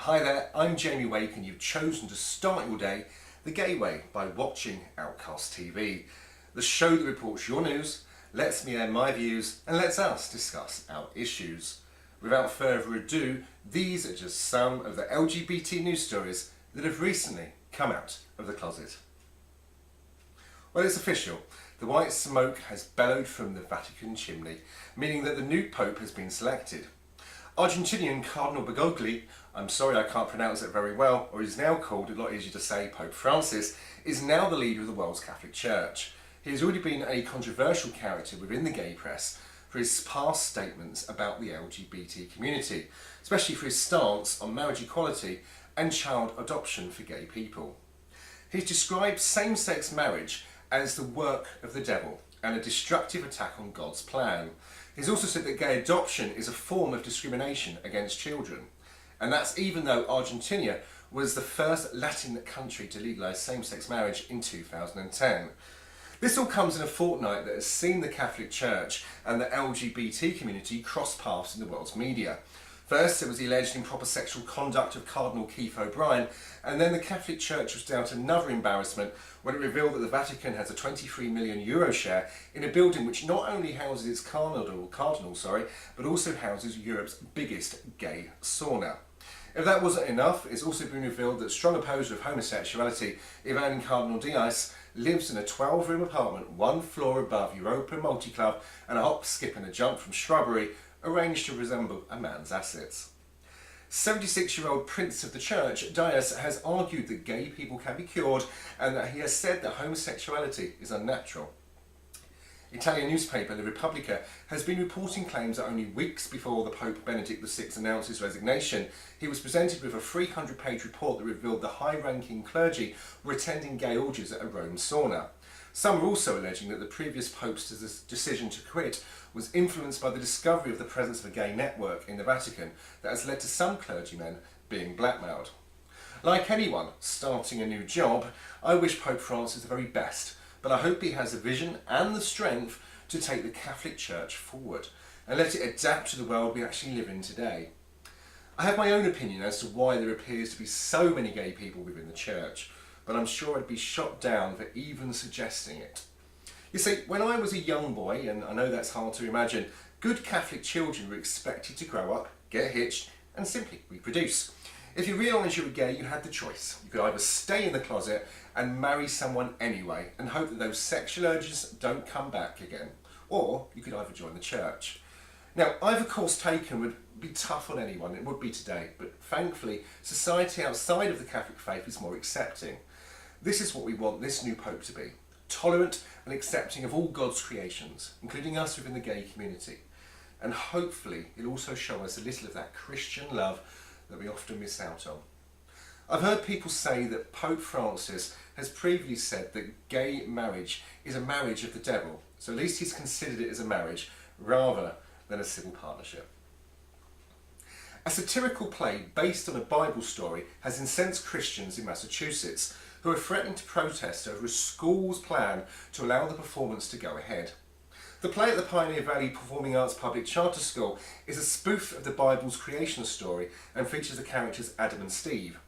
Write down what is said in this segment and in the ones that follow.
Hi there, I'm Jamie Wake and you've chosen to start your day the gay way by watching Outcast TV, the show that reports your news, lets me air my views and lets us discuss our issues. Without further ado, these are just some of the LGBT news stories that have recently come out of the closet. Well, it's official. The white smoke has bellowed from the Vatican chimney, meaning that the new Pope has been selected. Argentinian Cardinal Bergoglio, I'm sorry I can't pronounce it very well, or is now called, a lot easier to say, Pope Francis, is now the leader of the world's Catholic Church. He has already been a controversial character within the gay press for his past statements about the LGBT community, especially for his stance on marriage equality and child adoption for gay people. He's described same-sex marriage as the work of the devil and a destructive attack on God's plan. He's also said that gay adoption is a form of discrimination against children. And that's even though Argentina was the first Latin country to legalise same-sex marriage in 2010. This all comes in a fortnight that has seen the Catholic Church and the LGBT community cross paths in the world's media. First, it was the alleged improper sexual conduct of Cardinal O'Brien, and then the Catholic Church was down to another embarrassment when it revealed that the Vatican has a €23 million share in a building which not only houses its cardinal, but also houses Europe's biggest gay sauna. If that wasn't enough, it's also been revealed that strong opposer of homosexuality, Ivan Cardinal Diaz, lives in a 12-room apartment 1 floor above Europa Multi-Club and a hop, skip and a jump from Shrubbery, arranged to resemble a man's assets. 76-year-old Prince of the Church, Diaz has argued that gay people can be cured and that he has said that homosexuality is unnatural. Italian newspaper La Repubblica has been reporting claims that only weeks before the Pope Benedict VI announced his resignation, he was presented with a 300-page report that revealed the high-ranking clergy were attending gay orgies at a Rome sauna. Some are also alleging that the previous Pope's decision to quit was influenced by the discovery of the presence of a gay network in the Vatican that has led to some clergymen being blackmailed. Like anyone starting a new job, I wish Pope Francis the very best, but I hope he has the vision and the strength to take the Catholic Church forward and let it adapt to the world we actually live in today. I have my own opinion as to why there appears to be so many gay people within the Church, but I'm sure I'd be shot down for even suggesting it. You see, when I was a young boy, and I know that's hard to imagine, good Catholic children were expected to grow up, get hitched, and simply reproduce. If you realised you were gay, you had the choice. You could either stay in the closet and marry someone anyway, and hope that those sexual urges don't come back again, or you could either join the church. Now, either course taken would be tough on anyone, it would be today, but thankfully, society outside of the Catholic faith is more accepting. This is what we want this new Pope to be. Tolerant and accepting of all God's creations, including us within the gay community. And hopefully he'll also show us a little of that Christian love that we often miss out on. I've heard people say that Pope Francis has previously said that gay marriage is a marriage of the devil, so at least he's considered it as a marriage rather than a civil partnership. A satirical play based on a Bible story has incensed Christians in Massachusetts who are threatening to protest over a school's plan to allow the performance to go ahead. The play at the Pioneer Valley Performing Arts Public Charter School is a spoof of the Bible's creation story and features the characters Adam and Steve.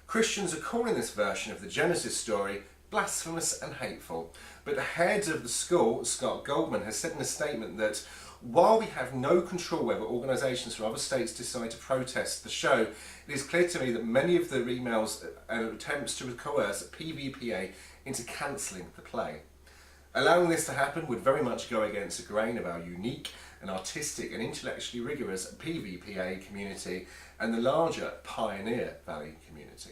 Christians are calling this version of the Genesis story blasphemous and hateful, but the head of the school, Scott Goldman, has said in a statement that while we have no control whether organisations from other states decide to protest the show, it is clear to me that many of the emails and attempts to coerce PVPA into cancelling the play. Allowing this to happen would very much go against the grain of our unique and artistic and intellectually rigorous PVPA community and the larger Pioneer Valley community.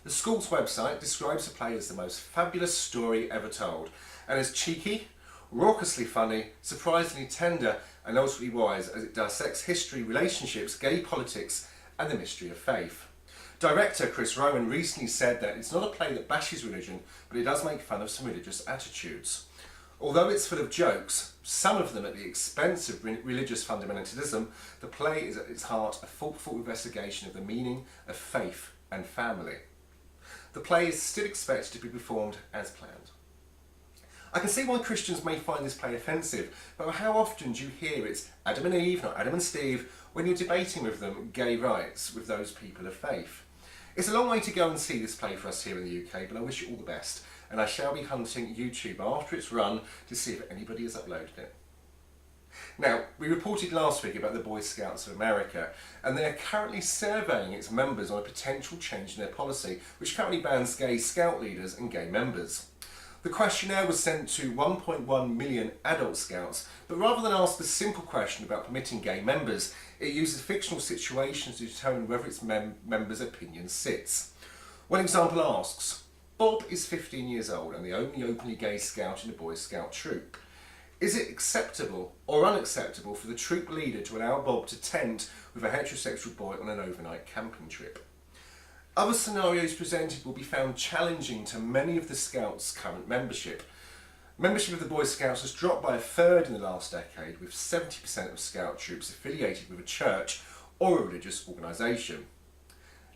The school's website describes the play as the most fabulous story ever told, and as cheeky, raucously funny, surprisingly tender and ultimately wise as it dissects history, relationships, gay politics and the mystery of faith. Director Chris Rowan recently said that it's not a play that bashes religion, but it does make fun of some religious attitudes. Although it's full of jokes, some of them at the expense of religious fundamentalism, the play is at its heart a thoughtful investigation of the meaning of faith and family. The play is still expected to be performed as planned. I can see why Christians may find this play offensive, but how often do you hear it's Adam and Eve, not Adam and Steve, when you're debating with them gay rights with those people of faith? It's a long way to go and see this play for us here in the UK, but I wish you all the best, and I shall be hunting YouTube after its run to see if anybody has uploaded it. Now, we reported last week about the Boy Scouts of America, and they are currently surveying its members on a potential change in their policy, which currently bans gay scout leaders and gay members. The questionnaire was sent to 1.1 million adult scouts, but rather than ask the simple question about permitting gay members, it uses fictional situations to determine whether its members' opinion sits. One example asks, Bob is 15 years old and the only openly gay scout in the Boy Scout troop. Is it acceptable or unacceptable for the troop leader to allow Bob to tent with a heterosexual boy on an overnight camping trip? Other scenarios presented will be found challenging to many of the Scouts' current membership. Membership of the Boy Scouts has dropped by a third in the last decade, with 70% of Scout troops affiliated with a church or a religious organisation.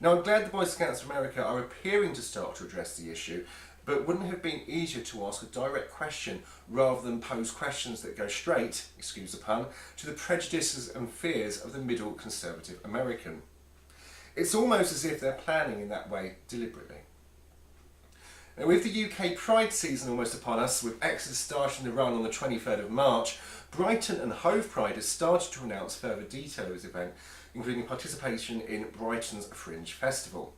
Now, I'm glad the Boy Scouts of America are appearing to start to address the issue, but wouldn't it have been easier to ask a direct question rather than pose questions that go straight, excuse the pun, to the prejudices and fears of the middle conservative American? It's almost as if they're planning in that way deliberately. Now, with the UK Pride season almost upon us, with Exodus starting the run on the 23rd of March, Brighton and Hove Pride has started to announce further detail of this event, including participation in Brighton's Fringe festival.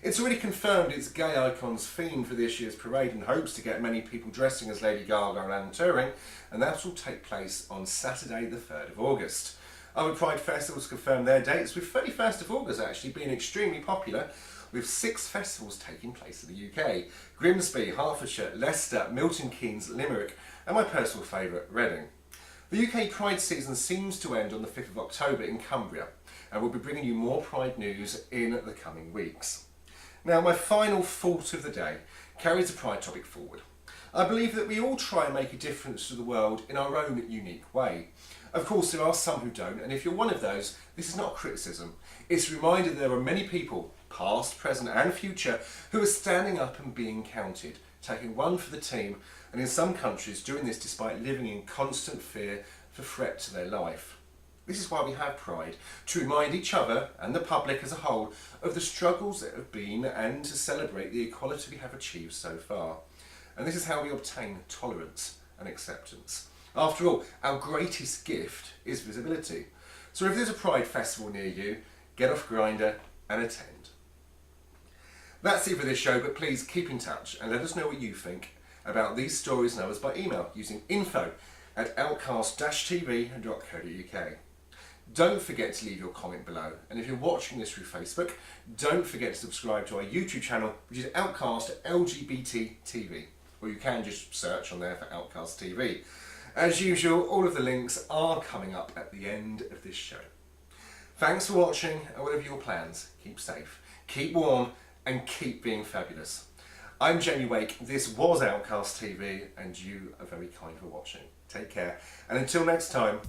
It's already confirmed its gay icons theme for this year's parade and hopes to get many people dressing as Lady Gaga and Alan Turing, and that will take place on Saturday the 3rd of August. Other Pride festivals confirmed their dates, with 31st of August actually being extremely popular, with 6 festivals taking place in the UK: Grimsby, Hertfordshire, Leicester, Milton Keynes, Limerick, and my personal favourite, Reading. The UK Pride season seems to end on the 5th of October in Cumbria, and we'll be bringing you more Pride news in the coming weeks. Now, my final thought of the day carries the Pride topic forward. I believe that we all try and make a difference to the world in our own unique way. Of course, there are some who don't, and if you're one of those, this is not criticism. It's a reminder that there are many people, past, present and future, who are standing up and being counted, taking one for the team, and in some countries doing this despite living in constant fear for threat to their life. This is why we have Pride, to remind each other and the public as a whole of the struggles that have been and to celebrate the equality we have achieved so far. And this is how we obtain tolerance and acceptance. After all, our greatest gift is visibility. So if there's a Pride festival near you, get off Grindr and attend. That's it for this show, but please keep in touch and let us know what you think about these stories and others by email using info@outcast-tv.co.uk. Don't forget to leave your comment below, and if you're watching this through Facebook, don't forget to subscribe to our YouTube channel, which is Outcast LGBT TV, or you can just search on there for Outcast TV. As usual, all of the links are coming up at the end of this show. Thanks for watching, and whatever your plans, keep safe, keep warm, and keep being fabulous. I'm Jamie Wake, this was Outcast TV, and you are very kind for watching. Take care, and until next time,